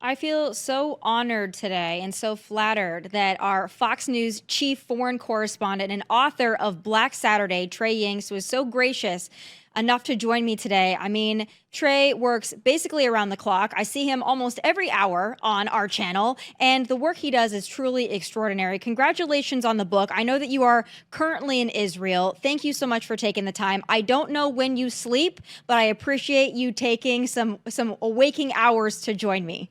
I feel so honored today and so flattered that our Fox News chief foreign correspondent and author of Black Saturday, Trey Yingst, was so gracious enough to join me today. I mean, Trey works basically around the clock. I see him almost every hour on our channel, and the work he does is truly extraordinary. Congratulations on the book. I know that you are currently in Israel. Thank you so much for taking the time. I don't know when you sleep, but I appreciate you taking some waking hours to join me.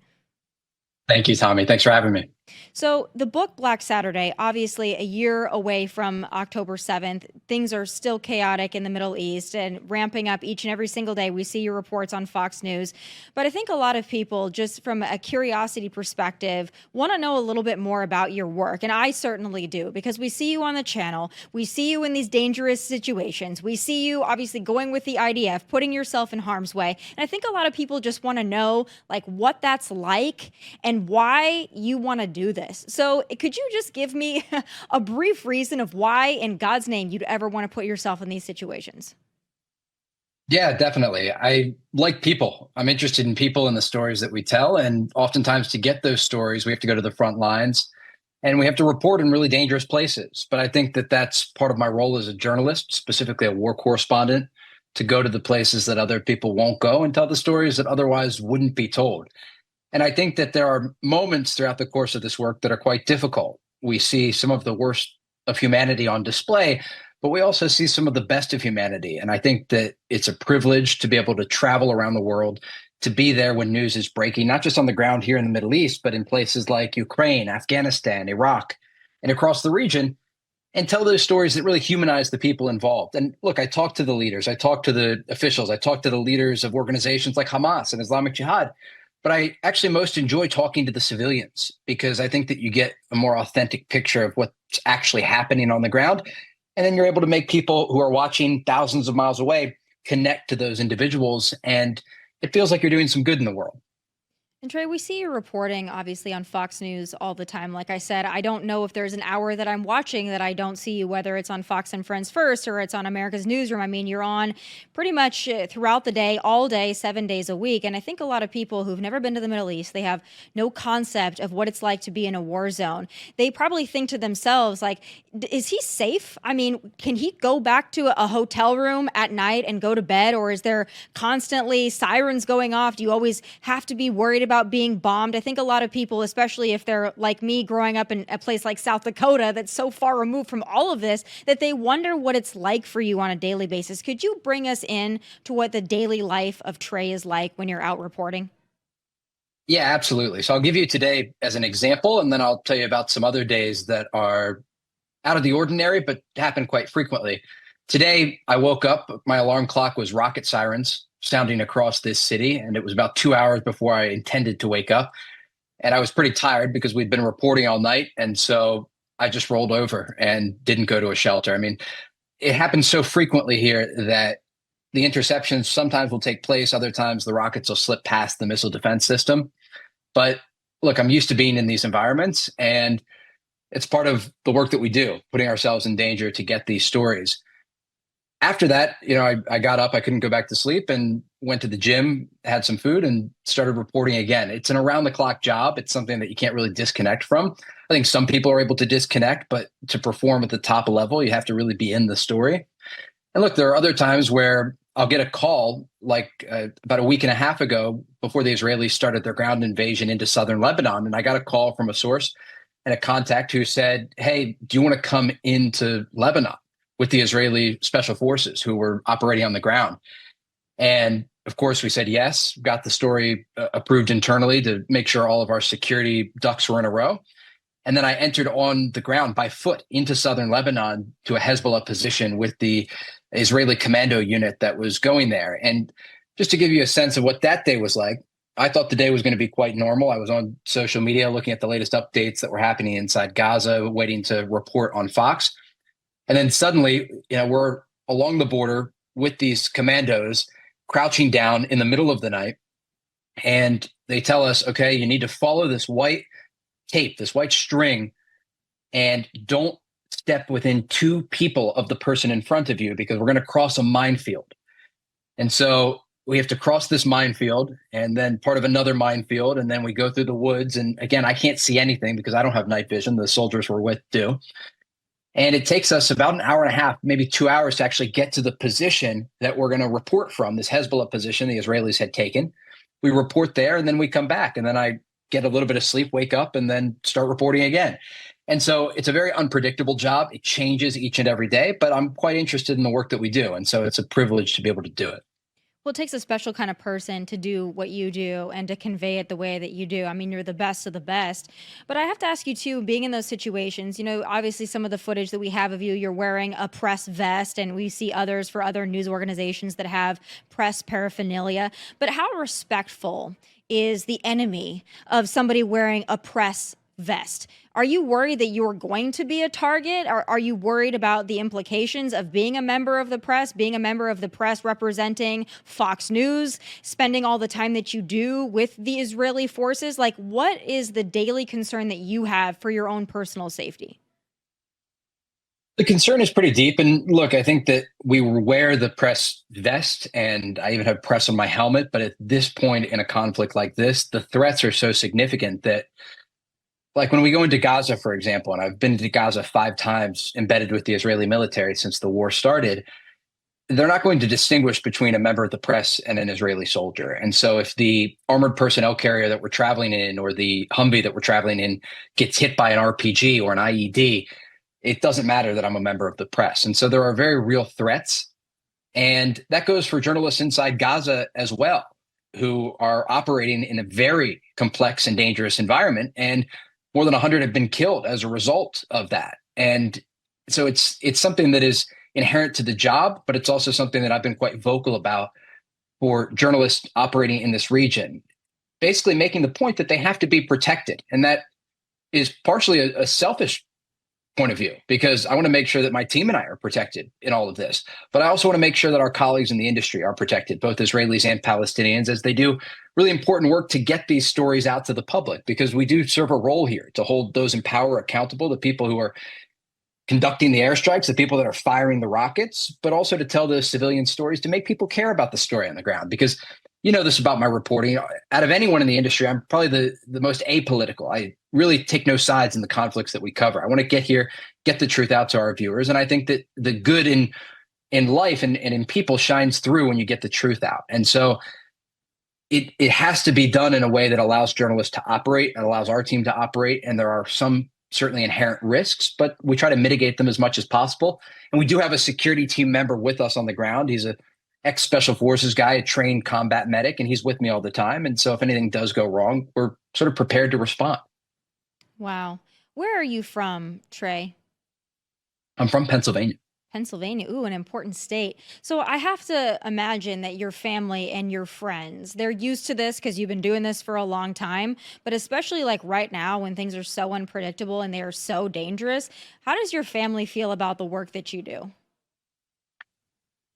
Thank you, Tommy. Thanks for having me. So, the book Black Saturday, obviously a year away from October 7th, things are still chaotic in the Middle East and ramping up each and every single day. We see your reports on Fox News. But I think a lot of people, just from a curiosity perspective, want to know a little bit more about your work. And I certainly do, because we see you on the channel. We see you in these dangerous situations. We see you obviously going with the IDF, putting yourself in harm's way. And I think a lot of people just want to know like what that's like and why you want to do this. So, could you just give me a brief reason of why, in God's name, you'd ever want to put yourself in these situations? Yeah, definitely. I like people. I'm interested in people and the stories that we tell. And oftentimes, to get those stories, we have to go to the front lines and we have to report in really dangerous places. But I think that that's part of my role as a journalist, specifically a war correspondent, to go to the places that other people won't go and tell the stories that otherwise wouldn't be told. And I think that there are moments throughout the course of this work that are quite difficult. We see some of the worst of humanity on display, but we also see some of the best of humanity. And I think that it's a privilege to be able to travel around the world, to be there when news is breaking, not just on the ground here in the Middle East, but in places like Ukraine, Afghanistan, Iraq, and across the region, and tell those stories that really humanize the people involved. And look, I talk to the leaders, I talk to the officials, I talk to the leaders of organizations like Hamas and Islamic Jihad. But I actually most enjoy talking to the civilians because I think that you get a more authentic picture of what's actually happening on the ground. And then you're able to make people who are watching thousands of miles away connect to those individuals. And it feels like you're doing some good in the world. And Trey, we see you reporting obviously on Fox News all the time. Like I said, I don't know if there's an hour that I'm watching that I don't see you, whether it's on Fox and Friends First or it's on America's Newsroom. I mean, you're on pretty much throughout the day, all day, 7 days a week. And I think a lot of people who've never been to the Middle East, they have no concept of what it's like to be in a war zone. They probably think to themselves, like, is he safe? I mean, can he go back to a hotel room at night and go to bed? Or is there constantly sirens going off? Do you always have to be worried about being bombed? I think a lot of people, especially if they're like me growing up in a place like South Dakota that's so far removed from all of this, that they wonder what it's like for you on a daily basis. Could you bring us in to what the daily life of Trey is like when you're out reporting? Yeah, absolutely. So I'll give you today as an example, and then I'll tell you about some other days that are out of the ordinary, but happen quite frequently. Today, I woke up, my alarm clock was rocket sirens sounding across this city, and it was about 2 hours before I intended to wake up. And I was pretty tired because we'd been reporting all night. And so I just rolled over and didn't go to a shelter. I mean, it happens so frequently here that the interceptions sometimes will take place, other times the rockets will slip past the missile defense system. But look, I'm used to being in these environments, and it's part of the work that we do, putting ourselves in danger to get these stories. After that, I got up, I couldn't go back to sleep and went to the gym, had some food and started reporting again. It's an around the clock job. It's something that you can't really disconnect from. I think some people are able to disconnect, but to perform at the top level, you have to really be in the story. And look, there are other times where I'll get a call like about a week and a half ago before the Israelis started their ground invasion into southern Lebanon. And I got a call from a source and a contact who said, "Hey, do you want to come into Lebanon with the Israeli special forces who were operating on the ground?" And of course, we said yes, got the story approved internally to make sure all of our security ducks were in a row. And then I entered on the ground by foot into southern Lebanon to a Hezbollah position with the Israeli commando unit that was going there. And just to give you a sense of what that day was like, I thought the day was going to be quite normal. I was on social media looking at the latest updates that were happening inside Gaza, waiting to report on Fox. And then suddenly, we're along the border with these commandos crouching down in the middle of the night. And they tell us, okay, you need to follow this white tape, this white string, and don't step within 2 people of the person in front of you because we're going to cross a minefield. And so we have to cross this minefield and then part of another minefield. And then we go through the woods. And again, I can't see anything because I don't have night vision. The soldiers we're with do. And it takes us about an hour and a half, maybe 2 hours to actually get to the position that we're going to report from, this Hezbollah position the Israelis had taken. We report there and then we come back. And then I get a little bit of sleep, wake up, and then start reporting again. And so it's a very unpredictable job. It changes each and every day, but I'm quite interested in the work that we do. And so it's a privilege to be able to do it. Well, it takes a special kind of person to do what you do and to convey it the way that you do. I mean, you're the best of the best. But I have to ask you, too, being in those situations, obviously some of the footage that we have of you, you're wearing a press vest, and we see others for other news organizations that have press paraphernalia. But how respectful is the enemy of somebody wearing a press vest? Are you worried that you're going to be a target? Or are you worried about the implications of being a member of the press, representing Fox News, spending all the time that you do with the Israeli forces? Like, what is the daily concern that you have for your own personal safety? The concern is pretty deep. And look, I think that we wear the press vest and I even have press on my helmet. But at this point in a conflict like this, the threats are so significant that, like when we go into Gaza, for example, and I've been to Gaza 5 times embedded with the Israeli military since the war started, they're not going to distinguish between a member of the press and an Israeli soldier. And so if the armored personnel carrier that we're traveling in or the Humvee that we're traveling in gets hit by an RPG or an IED, it doesn't matter that I'm a member of the press. And so there are very real threats. And that goes for journalists inside Gaza as well, who are operating in a very complex and dangerous environment. And more than 100 have been killed as a result of that. And so it's something that is inherent to the job, but it's also something that I've been quite vocal about for journalists operating in this region, basically making the point that they have to be protected. And that is partially a selfish point of view, because I want to make sure that my team and I are protected in all of this. But I also want to make sure that our colleagues in the industry are protected, both Israelis and Palestinians, as they do really important work to get these stories out to the public, because we do serve a role here to hold those in power accountable, the people who are conducting the airstrikes, the people that are firing the rockets, but also to tell the civilian stories, to make people care about the story on the ground. Because you know this about my reporting. Out of anyone in the industry, I'm probably the most apolitical. I really take no sides in the conflicts that we cover. I want to get here, get the truth out to our viewers. And I think that the good in life and in people shines through when you get the truth out. And so it has to be done in a way that allows journalists to operate and allows our team to operate. And there are some certainly inherent risks, but we try to mitigate them as much as possible. And we do have a security team member with us on the ground. He's a ex-special forces guy, a trained combat medic, and he's with me all the time. And so if anything does go wrong, we're sort of prepared to respond. Wow. Where are you from, Trey? I'm from Pennsylvania. Pennsylvania. Ooh, an important state. So I have to imagine that your family and your friends, they're used to this because you've been doing this for a long time, but especially like right now when things are so unpredictable and they are so dangerous, how does your family feel about the work that you do?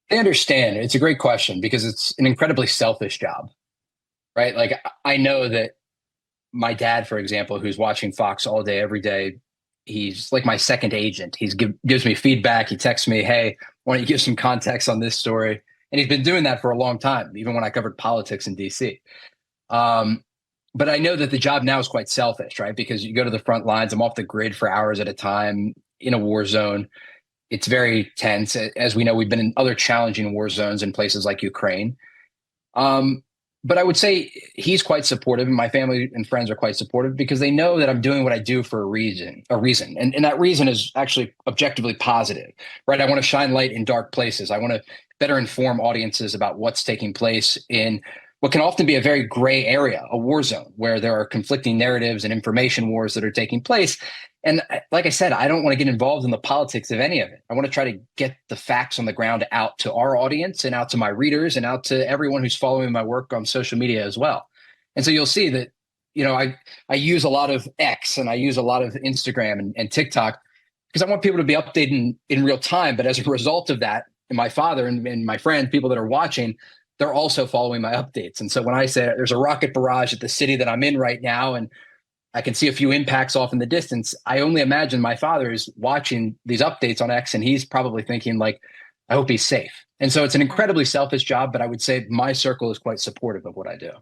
They understand. It's a great question because it's an incredibly selfish job, right? Like I know that my dad, for example, who's watching Fox all day, every day, he's like my second agent. He gives me feedback. He texts me, hey, why don't you give some context on this story? And he's been doing that for a long time, even when I covered politics in DC. But I know that the job now is quite selfish, right? Because you go to the front lines, I'm off the grid for hours at a time in a war zone. It's very tense. As we know, we've been in other challenging war zones in places like Ukraine. But I would say he's quite supportive, and my family and friends are quite supportive because they know that I'm doing what I do for a reason. And that reason is actually objectively positive, right? I want to shine light in dark places. I want to better inform audiences about what's taking place in what can often be a very gray area, a war zone, where there are conflicting narratives and information wars that are taking place. And like I said, I don't want to get involved in the politics of any of it. I want to try to get the facts on the ground out to our audience and out to my readers and out to everyone who's following my work on social media as well. And so you'll see that, I use a lot of X and I use a lot of Instagram and TikTok because I want people to be updated in real time. But as a result of that, and my father and my friends, people that are watching, they're also following my updates. And so when I say there's a rocket barrage at the city that I'm in right now, and I can see a few impacts off in the distance, I only imagine my father is watching these updates on X and he's probably thinking like, I hope he's safe. And so it's an Right. incredibly selfish job, but I would say my circle is quite supportive of what I do.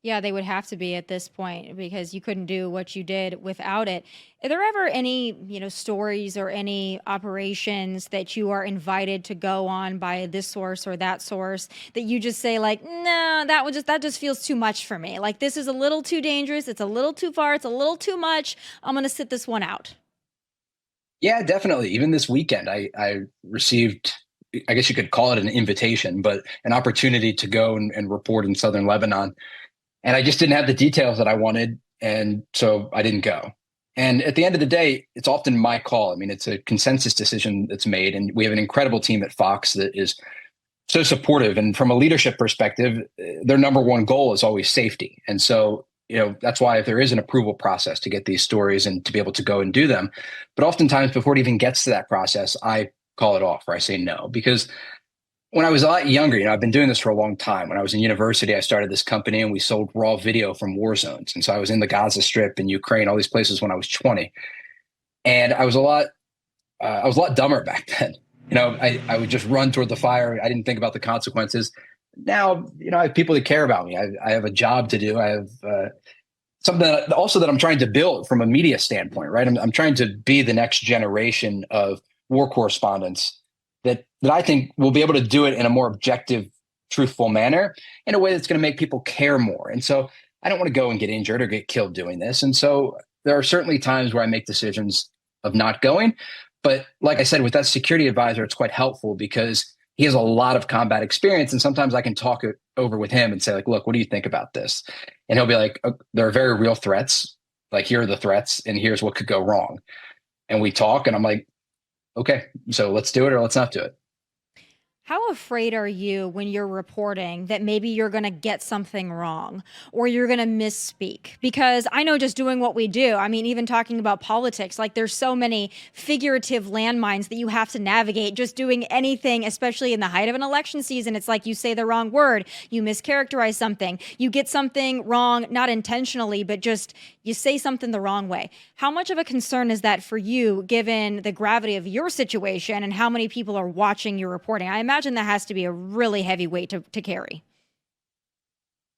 Yeah, they would have to be at this point because you couldn't do what you did without it. Are there ever any, stories or any operations that you are invited to go on by this source or that source that you just say like, "No, that just feels too much for me. Like this is a little too dangerous, it's a little too far, it's a little too much. I'm going to sit this one out." Yeah, definitely. Even this weekend, I received, I guess you could call it an invitation, but an opportunity to go and report in southern Lebanon. And I just didn't have the details that I wanted. And so I didn't go. And at the end of the day, it's often my call. I mean, it's a consensus decision that's made. And we have an incredible team at Fox that is so supportive. And from a leadership perspective, their number one goal is always safety. And so, that's why if there is an approval process to get these stories and to be able to go and do them. But oftentimes before it even gets to that process, I call it off or I say no, because when I was a lot younger, I've been doing this for a long time. When I was in university, I started this company and we sold raw video from war zones. And so I was in the Gaza Strip in Ukraine, all these places when I was 20. And I was a lot dumber back then. I would just run toward the fire. I didn't think about the consequences. Now, I have people that care about me. I have a job to do. I have something also that I'm trying to build from a media standpoint, right? I'm trying to be the next generation of war correspondents that I think will be able to do it in a more objective, truthful manner in a way that's going to make people care more. And so I don't want to go and get injured or get killed doing this. And so there are certainly times where I make decisions of not going. But like I said, with that security advisor, it's quite helpful because he has a lot of combat experience. And sometimes I can talk it over with him and say, like, look, what do you think about this? And he'll be like, there are very real threats. Like, here are the threats, and here's what could go wrong. And we talk, and I'm like, okay, so let's do it or let's not do it. How afraid are you when you're reporting that maybe you're going to get something wrong or you're going to misspeak? Because I know just doing what we do, I mean, even talking about politics, like there's so many figurative landmines that you have to navigate just doing anything, especially in the height of an election season. It's like you say the wrong word, you mischaracterize something, you get something wrong, not intentionally, but just you say something the wrong way. How much of a concern is that for you, given the gravity of your situation and how many people are watching your reporting? I imagine that has to be a really heavy weight to carry.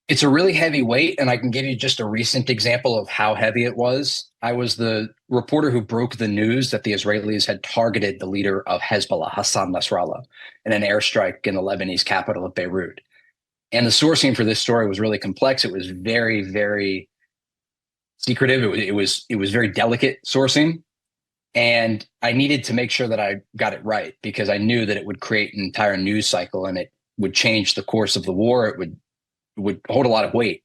It's a really heavy weight, and I can give you just a recent example of how heavy it was. I was the reporter who broke the news that the Israelis had targeted the leader of Hezbollah, Hassan Nasrallah, in an airstrike in the Lebanese capital of Beirut. And the sourcing for this story was really complex. It was very, very secretive. It was very delicate sourcing, and I needed to make sure that I got it right because I knew that it would create an entire news cycle and it would change the course of the war. It would hold a lot of weight.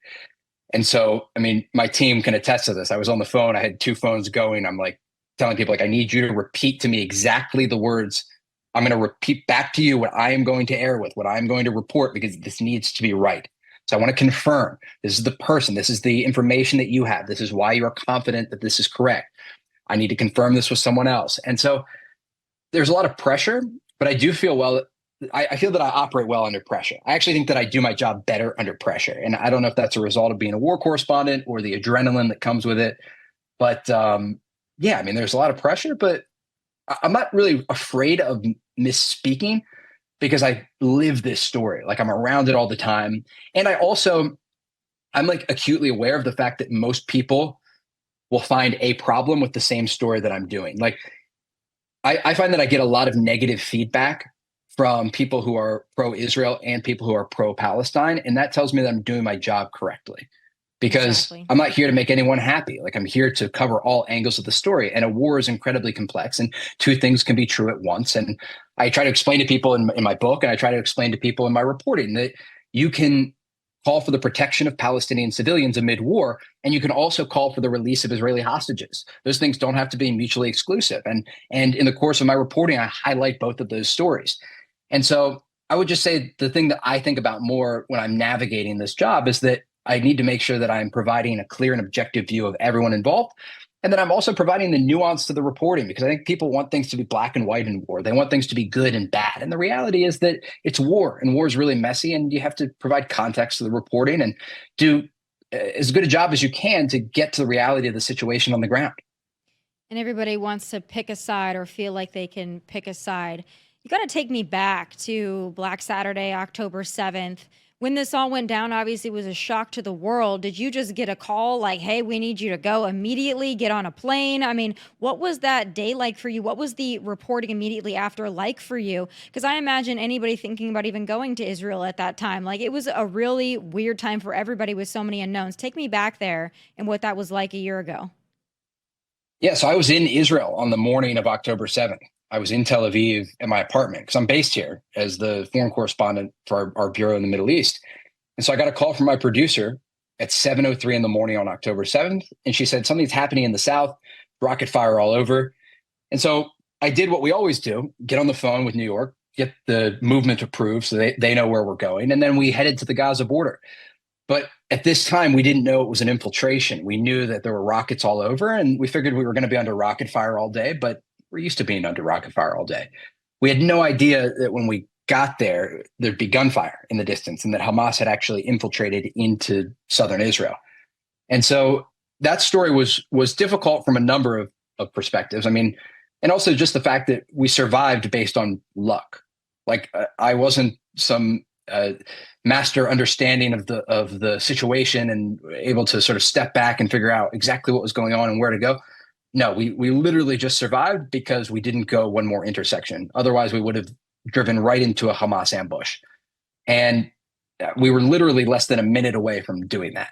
And so, I mean, my team can attest to this. I was on the phone. I had two phones going. I'm like telling people, like, I need you to repeat to me exactly the words. I'm going to repeat back to you what I am going to air with, what I'm going to report, because this needs to be right. So I want to confirm this is the person, this is the information that you have. This is why you're confident that this is correct. I need to confirm this with someone else. And so there's a lot of pressure, but I do feel well. I feel that I operate well under pressure. I actually think that I do my job better under pressure. And I don't know if that's a result of being a war correspondent or the adrenaline that comes with it. But yeah, I mean, there's a lot of pressure, but I'm not really afraid of misspeaking because I live this story. Like, I'm around it all the time. And I'm like acutely aware of the fact that most people will find a problem with the same story that I'm doing. Like, I find that I get a lot of negative feedback from people who are pro-Israel and people who are pro-Palestine, and that tells me that I'm doing my job correctly because Exactly. I'm not here to make anyone happy. Like, I'm here to cover all angles of the story, and a war is incredibly complex, and two things can be true at once. And I try to explain to people in my book, and I try to explain to people in my reporting that you can call for the protection of Palestinian civilians amid war, and you can also call for the release of Israeli hostages. Those things don't have to be mutually exclusive. And in the course of my reporting, I highlight both of those stories. And so I would just say the thing that I think about more when I'm navigating this job is that I need to make sure that I'm providing a clear and objective view of everyone involved. And then I'm also providing the nuance to the reporting because I think people want things to be black and white in war. They want things to be good and bad. And the reality is that it's war, and war is really messy, and you have to provide context to the reporting and do as good a job as you can to get to the reality of the situation on the ground. And everybody wants to pick a side or feel like they can pick a side. You got to take me back to Black Saturday, October 7th. When this all went down, obviously it was a shock to the world. Did you just get a call like, hey, we need you to go immediately, get on a plane? I mean, what was that day like for you? What was the reporting immediately after like for you? Because I imagine anybody thinking about even going to Israel at that time, like it was a really weird time for everybody with so many unknowns. Take me back there and what that was like a year ago. Yeah, so I was in Israel on the morning of October 7th. I was in Tel Aviv at my apartment because I'm based here as the foreign correspondent for our bureau in the Middle East. And so I got a call from my producer at 7:03 in the morning on October 7th. And she said, something's happening in the South, rocket fire all over. And so I did what we always do, get on the phone with New York, get the movement approved so they know where we're going. And then we headed to the Gaza border. But at this time, we didn't know it was an infiltration. We knew that there were rockets all over, and we figured we were going to be under rocket fire all day, but we're used to being under rocket fire all day. We had no idea that when we got there, there'd be gunfire in the distance and that Hamas had actually infiltrated into southern Israel. And so that story was difficult from a number of perspectives. I mean, and also just the fact that we survived based on luck. Like I wasn't some master understanding of the situation and able to sort of step back and figure out exactly what was going on and where to go. No, we literally just survived because we didn't go one more intersection. Otherwise, we would have driven right into a Hamas ambush. And we were literally less than a minute away from doing that.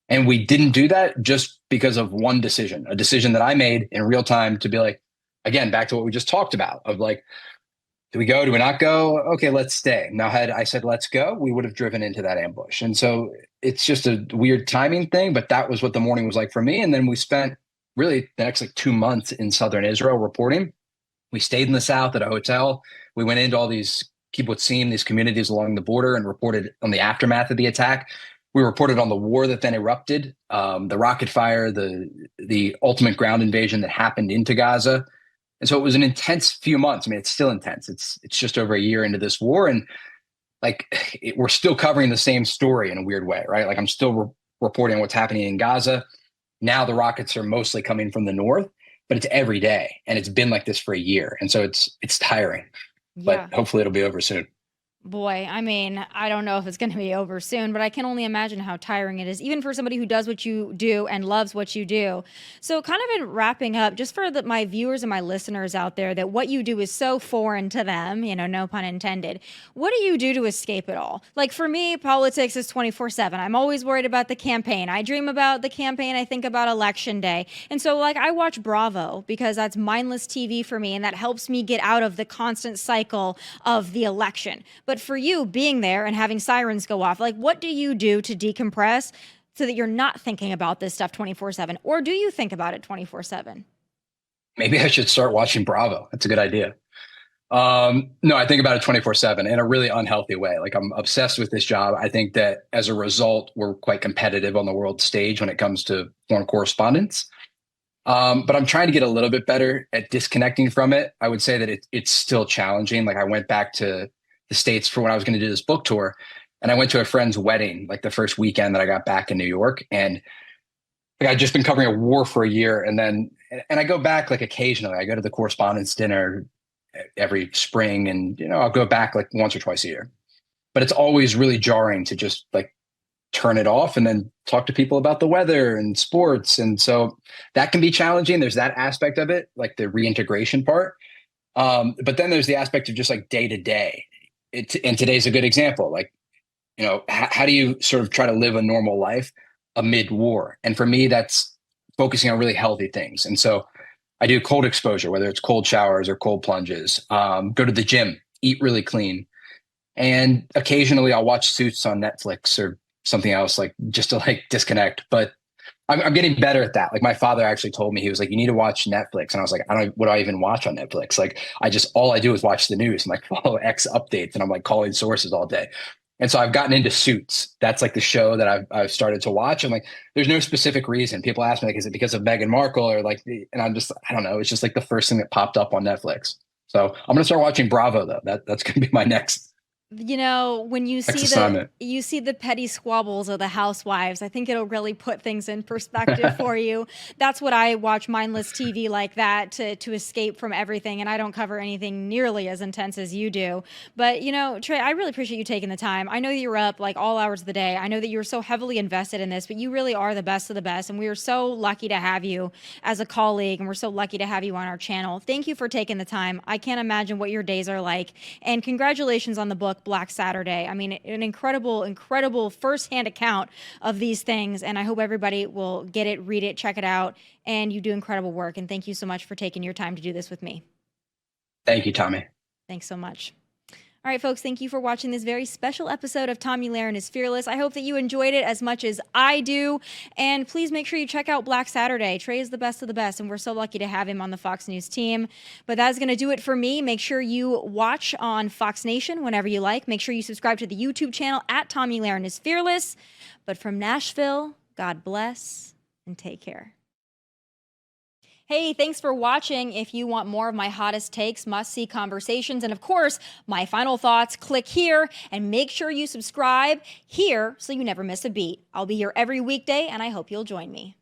And we didn't do that just because of one decision, a decision that I made in real time to be like, again, back to what we just talked about of like, do we go? Do we not go? Okay, let's stay. Now, had I said, let's go, we would have driven into that ambush. And so it's just a weird timing thing, but that was what the morning was like for me. And then we spent really the next like 2 months in southern Israel reporting. We stayed in the south at a hotel. We went into all these kibbutzim, these communities along the border, and reported on the aftermath of the attack. We reported on the war that then erupted, the rocket fire, the ultimate ground invasion that happened into Gaza. And so it was an intense few months. I mean, it's still intense. It's just over a year into this war, and we're still covering the same story in a weird way, right? Like I'm still reporting what's happening in Gaza. Now the rockets are mostly coming from the north, but it's every day, and it's been like this for a year, and so it's tiring. Yeah. But hopefully it'll be over soon. Boy, I mean, I don't know if it's going to be over soon, but I can only imagine how tiring it is, even for somebody who does what you do and loves what you do. So, kind of in wrapping up, just for my viewers and my listeners out there, that what you do is so foreign to them, no pun intended. What do you do to escape it all? Like for me, politics is 24/7. I'm always worried about the campaign. I dream about the campaign. I think about election day. And so, I watch Bravo because that's mindless TV for me, and that helps me get out of the constant cycle of the election. But for you being there and having sirens go off, like what do you do to decompress so that you're not thinking about this stuff 24/7? Or do you think about it 24/7? Maybe I should start watching Bravo. That's a good idea. No, I think about it 24/7 in a really unhealthy way. Like I'm obsessed with this job. I think that as a result, we're quite competitive on the world stage when it comes to foreign correspondence. But I'm trying to get a little bit better at disconnecting from it. I would say that it's still challenging. Like I went back to the States for when I was going to do this book tour. And I went to a friend's wedding, like the first weekend that I got back in New York. And like I'd just been covering a war for a year. And I go back like occasionally. I go to the correspondence dinner every spring and, I'll go back like once or twice a year. But it's always really jarring to just like turn it off and then talk to people about the weather and sports. And so that can be challenging. There's that aspect of it, like the reintegration part. But then there's the aspect of just like day to day. And today's a good example. Like, how do you sort of try to live a normal life amid war? And for me, that's focusing on really healthy things. And so I do cold exposure, whether it's cold showers or cold plunges, go to the gym, eat really clean. And occasionally I'll watch Suits on Netflix or something else, like just to like disconnect. But I'm getting better at that. Like my father actually told me, he was like, you need to watch Netflix. And I was like, what do I even watch on Netflix? Like all I do is watch the news and like follow X updates. And I'm like calling sources all day. And so I've gotten into Suits. That's like the show that I've started to watch. And like, there's no specific reason. People ask me, like, is it because of Meghan Markle or like, and I don't know. It's just like the first thing that popped up on Netflix. So I'm going to start watching Bravo though. That's going to be my next. You know, when Next assignment. you see the petty squabbles of the housewives, I think it'll really put things in perspective for you. That's what I watch mindless TV like that to escape from everything, and I don't cover anything nearly as intense as you do. But, you know, Trey, I really appreciate you taking the time. I know that you're up like all hours of the day. I know that you're so heavily invested in this, but you really are the best of the best, and we are so lucky to have you as a colleague, and we're so lucky to have you on our channel. Thank you for taking the time. I can't imagine what your days are like. And congratulations on the book Black Saturday. I mean, an incredible, incredible firsthand account of these things. And I hope everybody will get it, read it, check it out. And you do incredible work. And thank you so much for taking your time to do this with me. Thank you, Tomi. Thanks so much. All right, folks, thank you for watching this very special episode of Tomi Lahren is Fearless. I hope that you enjoyed it as much as I do. And please make sure you check out Black Saturday. Trey is the best of the best, and we're so lucky to have him on the Fox News team. But that's going to do it for me. Make sure you watch on Fox Nation whenever you like. Make sure you subscribe to the YouTube channel at Tomi Lahren is Fearless. But from Nashville, God bless and take care. Hey, thanks for watching. If you want more of my hottest takes, must-see conversations, and of course, my final thoughts, click here and make sure you subscribe here so you never miss a beat. I'll be here every weekday, and I hope you'll join me.